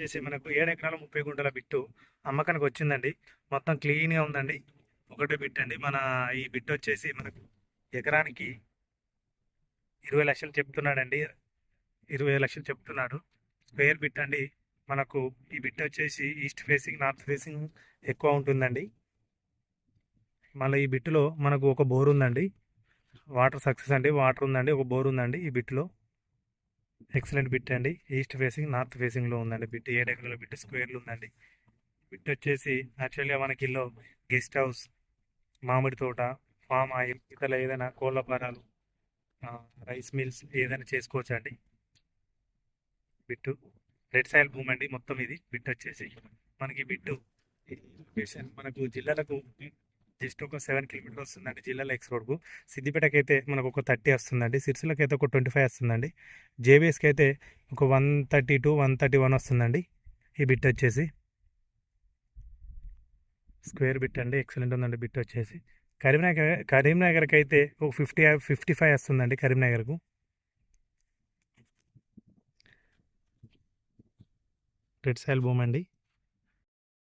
చేసి మనకు 7 ఎకరాల 30 గుంటల బిట్టు అమ్మకానికి వచ్చిందండి. మొత్తం క్లీన్‌గా ఉందండి. ఒకటే బిట్ అండి. ఈ బిట్ వచ్చేసి మనకు ఎకరానికి 20,00,000 చెప్తున్నాడండి. 20,00,000 చెప్తున్నాడు. స్క్వేర్ బిట్ అండి. మనకు ఈ బిట్ వచ్చేసి ఈస్ట్ ఫేసింగ్, నార్త్ ఫేసింగ్ ఎక్కువ ఉంటుందండి. మళ్ళీ ఈ బిట్టులో మనకు ఒక బోర్ ఉందండి. వాటర్ సక్సెస్ అండి. వాటర్ ఉందండి. ఒక బోర్ ఉందండి ఈ బిట్లో. ఎక్సలెంట్ బిట్ అండి. ఈస్ట్ ఫేసింగ్, నార్త్ ఫేసింగ్లో ఉందండి బిట్. 7 ఎకరాల బిట్ స్క్వేర్లు ఉందండి. బిట్ వచ్చేసి యాక్చువల్గా మనకి ఇల్లు గెస్ట్ హౌస్, మామిడి తోట, ఫామ్ ఆయిల్, ఇతర ఏదైనా కోళ్ళ ఫారాలు, రైస్ మిల్స్ ఏదైనా చేసుకోవచ్చు అండి. బిట్టు రెడ్ సాయిల్ భూమి అండి మొత్తం ఇది. బిట్ వచ్చేసి మనకి బిట్టు లొకేషన్ మనకు జిల్లాలకు జస్ట్ ఒక 7 కిలోమీటర్ వస్తుందండి. జిల్లాలో ఎక్స్ రోడ్కు. సిద్దిపేటకి అయితే మనకు ఒక 30 వస్తుందండి. సిరిసిల్లకి అయితే ఒక 25 వస్తుందండి. జేబీఎస్కి అయితే ఒక 132 131 వస్తుందండి. ఈ బిట్ వచ్చేసి స్క్వేర్ బిట్ అండి. ఎక్సలెంట్ ఉందండి బిట్ వచ్చేసి. కరీంనగర్కి అయితే ఒక 55 వస్తుందండి కరీంనగర్కు. రెడ్ సాయిల్ భూమి అండి.